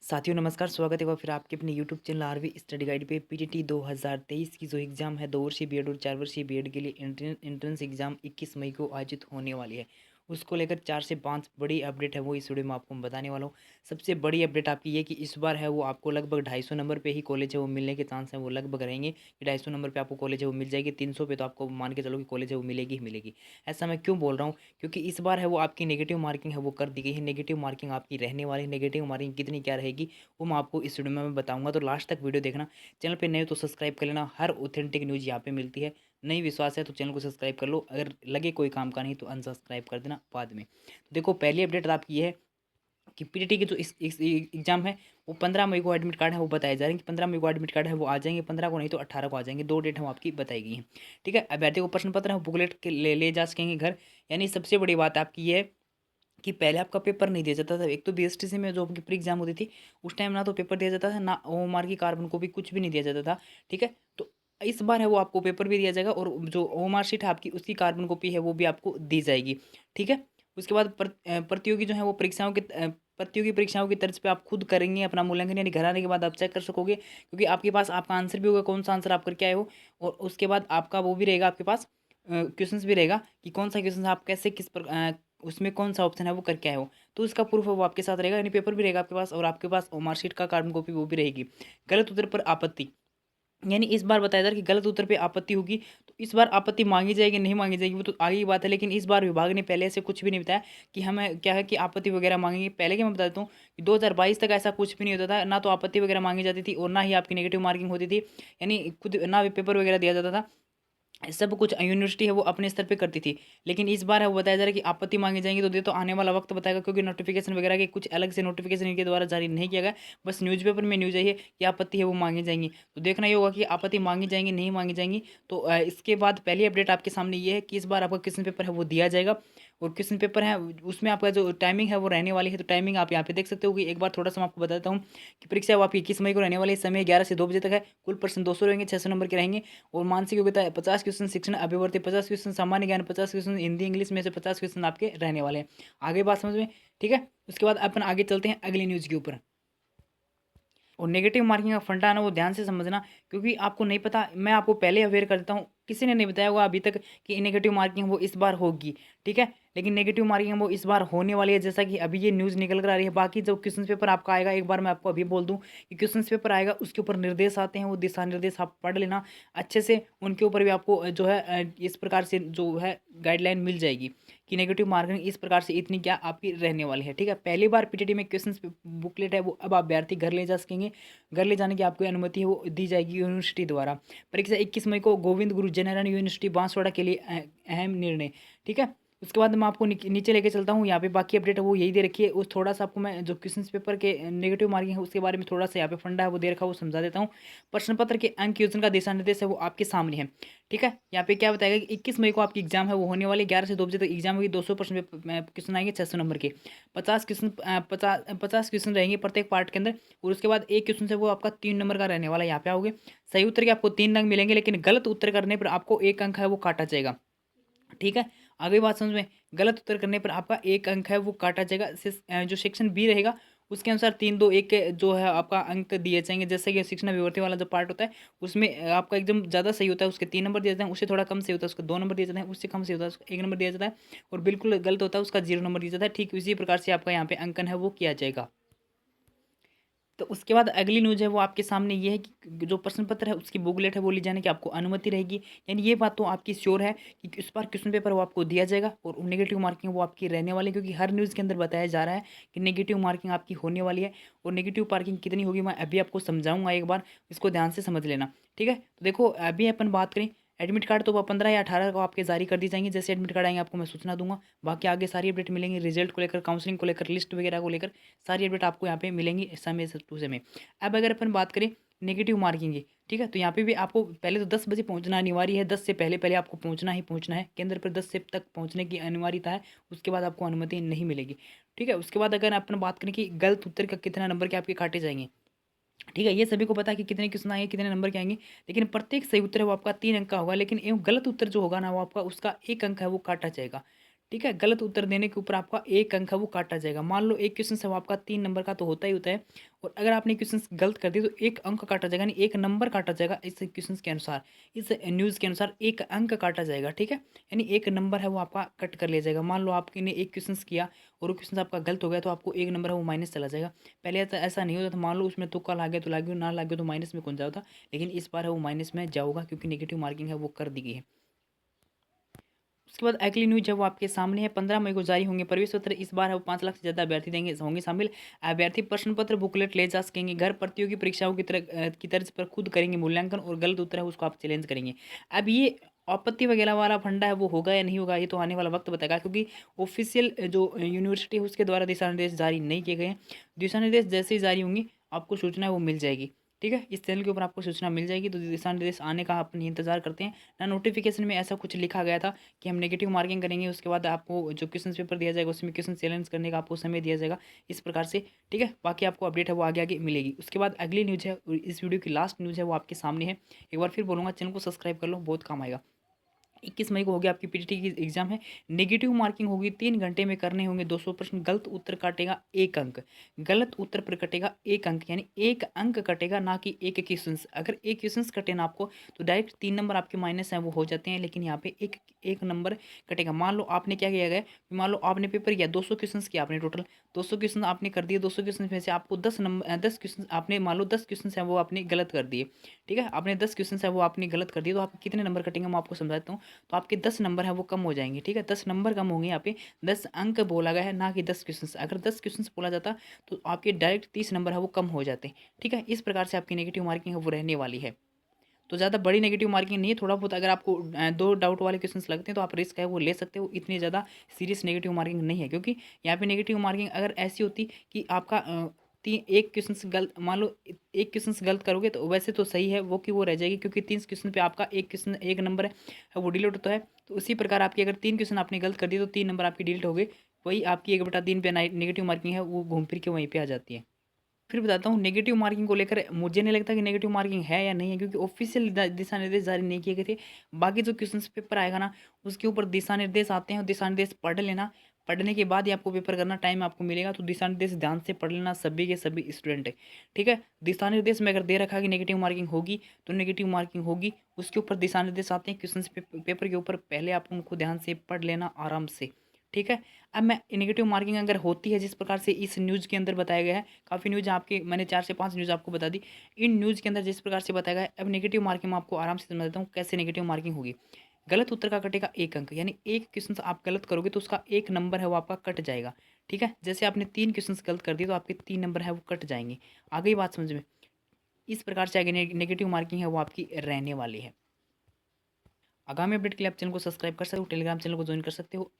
साथियों नमस्कार, स्वागत है एक बार फिर आपके अपने YouTube channel RV study guide पे। पीटीटी 2023 की जो एग्ज़ाम है 2 वर्षीय बीएड और 4 वर्षीय बीएड के लिए एंट्रेंस एग्ज़ाम 21 मई को आयोजित होने वाली है। उसको लेकर 4 से 5 बड़ी अपडेट है वो इस वीडियो में आपको मैं बताने वाला हूँ। सबसे बड़ी अपडेट आपकी ये कि इस बार है वो आपको लगभग 250 नंबर पे ही कॉलेज है वो मिलने के चांस हैं वो लगभग रहेंगे कि 250 नंबर पे आपको कॉलेज है वो मिल जाएगी। 300 पे तो आपको मान के चलो कि कॉलेज है वो मिलेगी ही मिलेगी। ऐसा मैं क्यों बोल रहा हूँ? क्योंकि इस बार है वो आपकी नेगेटिव मार्किंग है वो कर दी गई है। नेगेटिव मार्किंग आपकी रहने वाली है। नेगेटिव मार्किंग कितनी क्या रहेगी वो मैं आपको इस वीडियो में मैं बताऊंगा, तो लास्ट तक वीडियो देखना। चैनल पे नए हो तो सब्सक्राइब कर लेना, हर ऑथेंटिक न्यूज़ यहाँ पे मिलती है। नहीं विश्वास है तो चैनल को सब्सक्राइब कर लो, अगर लगे कोई काम का नहीं तो अनसब्सक्राइब कर देना बाद में। तो देखो, पहली अपडेट आपकी ये है कि पीटीटी की जो इस एग्जाम है वो 15 मई को एडमिट कार्ड है वो बताए जा रहे हैं कि 15 मई को एडमिट कार्ड है वो आ जाएंगे, 15 को नहीं तो 18 को आ जाएंगे। 2 डेट हम आपकी बताई गई हैं। ठीक है, अभ्यर्थी को प्रश्न पत्र है वो बुकलेट के ले जा सकेंगे घर। यानी सबसे बड़ी बात आपकी ये है कि पहले आपका पेपर नहीं दिया जाता था। एक तो बीएसटीसी में जो आपकी प्री एग्जाम होती थी उस टाइम ना तो पेपर दिया जाता था, ना ओएमआर की कार्बन कॉपी, कुछ भी नहीं दिया जाता था। ठीक है, तो इस बार है वो आपको पेपर भी दिया जाएगा और जो ओएमआर शीट है आपकी उसकी कार्बन कॉपी है वो भी आपको दी जाएगी। ठीक है, उसके बाद प्रतियोगी जो है वो प्रतियोगी परीक्षाओं की तर्ज पे आप खुद करेंगे अपना मूल्यांकन, यानी घर आने के बाद आप चेक कर सकोगे क्योंकि आपके पास आपका आंसर भी होगा, कौन सा आंसर आप करके आए हो। और उसके बाद आपका वो भी रहेगा आपके पास, क्वेश्चंस भी रहेगा कि कौन सा क्वेश्चन आप कैसे उसमें कौन सा ऑप्शन है वो करके आए हो। तो उसका प्रूफ है वो आपके साथ रहेगा, यानी पेपर भी रहेगा आपके पास और आपके पास मार्कशीट का कार्बन कॉपी वो भी रहेगी। गलत उत्तर पर आपत्ति, यानी इस बार बताया जा रहा है कि गलत उत्तर पे आपत्ति होगी तो इस बार आपत्ति मांगी जाएगी नहीं मांगी जाएगी वो तो आगे की बात है। लेकिन इस बार विभाग ने पहले से कुछ भी नहीं बताया कि हमें क्या है कि आपत्ति वगैरह मांगेंगे। पहले के मैं बता देता हूँ कि 2022 तक ऐसा कुछ भी नहीं होता था, ना तो आपत्ति वगैरह मांगी जाती थी और ना ही आपकी नेगेटिव मार्किंग होती थी। यानी खुद ना पेपर वगैरह दिया जाता था, सब कुछ यूनिवर्सिटी है वो अपने स्तर पे करती थी। लेकिन इस बार है वो बताया जा रहा है कि आपत्ति मांगी जाएंगी तो तो आने वाला वक्त बताएगा, क्योंकि नोटिफिकेशन वगैरह के कुछ अलग से नोटिफिकेशन इनके द्वारा जारी नहीं किया गया। बस न्यूज़पेपर में न्यूज़ आई है कि आपत्ति है वो मांगी जाएंगी, तो देखना ये होगा कि आपत्ति मांगी जाएंगी नहीं मांगी जाएंगी। तो इसके बाद पहली अपडेट आपके सामने ये है कि इस बार आपका क्वेश्चन पेपर है वो दिया जाएगा और क्वेश्चन पेपर है उसमें आपका जो टाइमिंग है वो रहने वाली है। तो टाइमिंग आप यहाँ पे देख सकते हो कि एक बार थोड़ा सा मैं आपको बताता हूँ कि परीक्षा वो आपकी 21 मई को रहने वाली है। समय 11 से 2 बजे तक है। कुल प्रश्न 200 रहेंगे, 600 नंबर के रहेंगे। और मानसिक योग्यता है 50 क्वेश्चन शिक्षण अभिवर्ती, 50 क्वेश्चन सामान्य ज्ञान, 50 क्वेश्चन हिंदी इंग्लिश में से 50 क्वेश्चन आपके रहने वाले हैं। आगे बात समझ में? ठीक है, उसके बाद अपन आगे चलते हैं अगली न्यूज़ के ऊपर। और नेगेटिव मार्किंग का फंडा है ना वो ध्यान से समझना, क्योंकि आपको नहीं पता। मैं आपको पहले अवेयर कर देता हूँ, किसी ने नहीं बताया होगा अभी तक कि नेगेटिव मार्किंग वो इस बार होगी। ठीक है, लेकिन नेगेटिव मार्किंग वो इस बार होने वाली है, जैसा कि अभी ये न्यूज़ निकल कर आ रही है। बाकी जो क्वेश्चन पेपर आपका आएगा, एक बार मैं आपको अभी बोल दूं कि क्वेश्चन पेपर आएगा उसके ऊपर निर्देश आते हैं, वो दिशा निर्देश आप पढ़ लेना अच्छे से। उनके ऊपर भी आपको जो है इस प्रकार से जो है गाइडलाइन मिल जाएगी कि नेगेटिव मार्किंग इस प्रकार से इतनी क्या आपकी रहने वाली है। ठीक है, पहली बार पीटीटी में क्वेश्चन बुकलेट है वो अब अभ्यर्थी घर ले जा सकेंगे। घर ले जाने की आपको अनुमति है वो दी जाएगी यूनिवर्सिटी द्वारा। परीक्षा 21 मई को गोविंद गुरु जयनारायण यूनिवर्सिटी बांसवाड़ा के लिए अहम निर्णय। ठीक है, उसके बाद मैं आपको नीचे लेके चलता हूँ। यहाँ पे बाकी अपडेट है वो यही दे रखी है। उस थोड़ा सा आपको मैं जो क्वेश्चन पेपर के नेगेटिव मार्किंग है उसके बारे में थोड़ा सा यहाँ पे फंडा है वो दे रखा है वो समझा देता हूँ। प्रश्न पत्र के अंक योजना का दिशा निर्देश है वो आपके सामने है। ठीक है, यहाँ पे क्या बताएगा कि 21 मई को आपकी एग्जाम है वो होने वाली, 11 से 2 बजे तक एग्जाम होगी। 200 प्रश्न क्वेश्चन आएंगे 600 नंबर के। 50 क्वेश्चन रहेंगे प्रत्येक पार्ट के अंदर। और उसके बाद एक क्वेश्चन से वो आपका 3 नंबर का रहने वाला है। यहाँ पे आओगे, सही उत्तर के आपको 3 अंक मिलेंगे, लेकिन गलत उत्तर करने पर आपको 1 अंक है वो काटा जाएगा। ठीक है, आगे बात समझ में? गलत उत्तर करने पर आपका 1 अंक है वो काटा जाएगा। जो सेक्शन बी रहेगा उसके अनुसार 3 2 1 के जो है आपका अंक दिए जाएंगे। जैसे कि शिक्षण विवर्ती वाला जो पार्ट होता है उसमें आपका एकदम ज़्यादा सही होता है उसके 3 नंबर दिए जाते हैं, उससे थोड़ा कम सही होता है उसको 2 नंबर दिए जाते हैं, उससे कम सही होता है उसको 1 नंबर दिया जाता है, और बिल्कुल गलत होता है उसका 0 नंबर दिया जाता है। ठीक इसी प्रकार से आपका यहाँ पे अंकन है वो किया जाएगा। तो उसके बाद अगली न्यूज़ है वो आपके सामने ये है कि जो प्रश्न पत्र है उसकी बुकलेट है वो ले जाने की आपको अनुमति रहेगी। यानी ये बात तो आपकी श्योर है कि इस बार क्वेश्चन पेपर वो आपको दिया जाएगा और नेगेटिव मार्किंग वो आपकी रहने वाली है, क्योंकि हर न्यूज़ के अंदर बताया जा रहा है कि नेगेटिव मार्किंग आपकी होने वाली है। और नेगेटिव मार्किंग कितनी होगी मैं अभी आपको समझाऊंगा, एक बार इसको ध्यान से समझ लेना। ठीक है, तो देखो अभी अपन बात करें एडमिट कार्ड तो वो 15 या 18 को आपके जारी कर दी जाएंगे। जैसे एडमिट कार्ड आएंगे आपको मैं सूचना दूंगा। बाकी आगे सारी अपडेट मिलेंगी, रिजल्ट को लेकर, काउंसलिंग को लेकर, लिस्ट वगैरह को लेकर सारी अपडेट आपको यहाँ पे मिलेंगी समय से टू समय। अब अगर अपन बात करें नेगेटिव मार्किंग की, ठीक है, तो यहाँ पे भी आपको पहले तो 10 बजे पहुँचना अनिवार्य है। 10 से पहले पहले आपको पहुँचना ही पहुँचना है केंद्र पर। 10 से तक पहुँचने की अनिवार्यता है, उसके बाद आपको अनुमति नहीं मिलेगी। ठीक है, उसके बाद अगर अपन बात करें कि गलत उत्तर का कितना नंबर के आपके काटे जाएंगे। ठीक है, ये सभी को पता है कि कितने क्वेश्चन आएंगे कितने नंबर के आएंगे, लेकिन प्रत्येक सही उत्तर है वो आपका 3 अंक का होगा, लेकिन एवं गलत उत्तर जो होगा ना वो आपका उसका 1 अंक है वो काटा जाएगा। ठीक है। गलत उत्तर देने के ऊपर आपका 1 अंक है वो काटा जाएगा। मान लो एक क्वेश्चन है वो आपका 3 नंबर का तो होता ही होता है, और अगर आपने क्वेश्चन गलत कर दिया तो 1 अंक काटा जाएगा, यानी 1 नंबर काटा जाएगा। इस क्वेश्चन के अनुसार, इस न्यूज़ के अनुसार 1 अंक काटा जाएगा, ठीक है। यानी 1 नंबर है वो आपका कट कर लिया जाएगा। मान लो आपने एक क्वेश्चन किया और वो क्वेश्चन आपका गलत हो गया तो आपको 1 नंबर है वो माइनस चला जाएगा। पहले ऐसा नहीं होता था, मान लो उसमें तुक्का ला गया तो ला गया, ना ला गया तो माइनस में कौन जाता, लेकिन इस बार है वो माइनस में जाऊँगा क्योंकि नेगेटिव मार्किंग है वो कर दी गई है। उसके बाद अगली न्यूज जब वो आपके सामने है, 15 मई को जारी होंगे प्रवेश पत्र। इस बार है वो 5 लाख से ज़्यादा अभ्यर्थी देंगे होंगे शामिल। अभ्यर्थी प्रश्न पत्र बुकलेट ले जा सकेंगे। घर प्रतियोगी परीक्षाओं की तर्ज पर खुद करेंगे मूल्यांकन, और गलत उत्तर है उसको आप चैलेंज करेंगे। अब ये आपत्ति वगैरह वाला फंडा है वो होगा या नहीं होगा, ये तो आने वाला वक्त बताएगा, क्योंकि ऑफिशियल जो यूनिवर्सिटी है उसके द्वारा दिशा निर्देश जारी नहीं किए गए हैं। दिशा निर्देश जैसे ही जारी होंगी आपको सूचना है वो मिल जाएगी, ठीक है। इस चैनल के ऊपर आपको सूचना मिल जाएगी, तो दिशा निर्देश आने का अपनी इंतजार करते हैं ना। नोटिफिकेशन में ऐसा कुछ लिखा गया था कि हम नेगेटिव मार्किंग करेंगे, उसके बाद आपको जो क्वेश्चन पेपर दिया जाएगा उसमें क्वेश्चन चैलेंज करने का आपको समय दिया जाएगा, इस प्रकार से, ठीक है। बाकी आपको अपडेट है वो आगे आगे मिलेगी। उसके बाद अगली न्यूज़ है, इस वीडियो की लास्ट न्यूज़ है वो आपके सामने है। एक बार फिर बोलूँगा, चैनल को सब्सक्राइब कर लो, बहुत काम आएगा। 21 मई को हो गया आपकी पीटीटी की एग्जाम है। नेगेटिव मार्किंग होगी, 3 घंटे में करने होंगे 200 प्रश्न। गलत उत्तर काटेगा 1 अंक, गलत उत्तर पर कटेगा 1 अंक, यानी 1 अंक कटेगा, ना कि एक क्वेश्चन। अगर एक क्वेश्चन कटे ना आपको तो डायरेक्ट 3 नंबर आपके माइनस हैं वो हो जाते हैं, लेकिन यहाँ पे एक एक नंबर कटेगा। मान लो आपने क्या किया गया, मान लो आपने पेपर किया 200 क्वेश्चन किया आपने, टोटल 200 क्वेश्चन आपने कर दिए। 200 क्वेश्चन में से आपको 10 क्वेश्चन आपने, मान लो 10 क्वेश्चन हैं वो आपने गलत कर दिए, ठीक है। आपने 10 क्वेश्चन है वो आपने गलत कर दिए, तो आप कितने नंबर कटेंगे मैं आपको समझाता हूँ। तो आपके 10 नंबर है वो कम हो जाएंगे, ठीक है। 10 नंबर कम होंगे, यहाँ पे 10 अंक बोला गया है, ना कि 10 क्वेश्चन। अगर 10 क्वेश्चन बोला जाता तो आपके डायरेक्ट 30 नंबर है वो कम हो जाते, ठीक है। इस प्रकार से आपकी नेगेटिव मार्किंग है वो रहने वाली है। तो ज़्यादा बड़ी नेगेटिव मार्किंग नहीं है, थोड़ा बहुत अगर आपको 2 डाउट वाले क्वेश्चंस लगते हैं तो आप रिस्क है वो ले सकते हो। इतनी ज़्यादा सीरियस नेगेटिव मार्किंग नहीं है, क्योंकि यहाँ पे नेगेटिव मार्किंग अगर ऐसी होती कि आपका एक क्वेश्चन गलत, मान लो एक क्वेश्चन गलत करोगे तो वैसे तो सही है वो कि वो रह जाएगी, क्योंकि 3 क्वेश्चन पे आपका एक क्वेश्चन 1 नंबर है वो डिलीट होता है। तो उसी प्रकार आपकी अगर 3 क्वेश्चन आपने गलत कर दिए तो 3 नंबर आपकी डिलीट हो गए। वही आपकी 1/3 पे नेगेटिव मार्किंग है वो घूम फिर के वहीं पे आ जाती है। फिर बताता हूँ नेगेटिव मार्किंग को लेकर मुझे नहीं लगता कि नेगेटिव मार्किंग है या नहीं है, क्योंकि ऑफिशियल दिशा निर्देश जारी नहीं किए गए थे। बाकी जो क्वेश्चन पेपर आएगा ना उसके ऊपर दिशा निर्देश आते हैं, और दिशा निर्देश पढ़ लेना। पढ़ने के बाद ही आपको पेपर करना टाइम आपको मिलेगा, तो दिशा निर्देश ध्यान से पढ़ लेना सभी के सभी स्टूडेंट है, ठीक है। दिशा निर्देश में अगर दे रखा है कि नेगेटिव मार्किंग होगी तो नेगेटिव मार्किंग होगी। उसके ऊपर दिशा निर्देश आते हैं क्वेश्चन पेपर के ऊपर, पहले आप उनको ध्यान से पढ़ लेना आराम से, ठीक है। अब मैं नेगेटिव मार्किंग अगर होती है जिस प्रकार से इस न्यूज़ के अंदर बताया गया है, काफ़ी न्यूज़ आपके मैंने 4 से 5 न्यूज़ आपको बता दी। इन न्यूज़ के अंदर जिस प्रकार से बताया गया है, अब नेगेटिव मार्किंग मैं आपको आराम से समझा देता हूँ कैसे नेगेटिव मार्किंग होगी। गलत उत्तर का कटेगा 1 अंक, यानी एक क्वेश्चन आप गलत करोगे तो उसका 1 नंबर है वो आपका कट जाएगा, ठीक है। जैसे आपने 3 क्वेश्चन गलत कर दिए तो आपके 3 नंबर है वो कट जाएंगे। आ गई बात समझ में। इस प्रकार से आगे नेगेटिव मार्किंग है वो आपकी रहने वाली है। आगामी अपडेट के लिए आप चैनल को सब्सक्राइब कर सकते हो, टेलीग्राम चैनल को ज्वाइन कर सकते हो।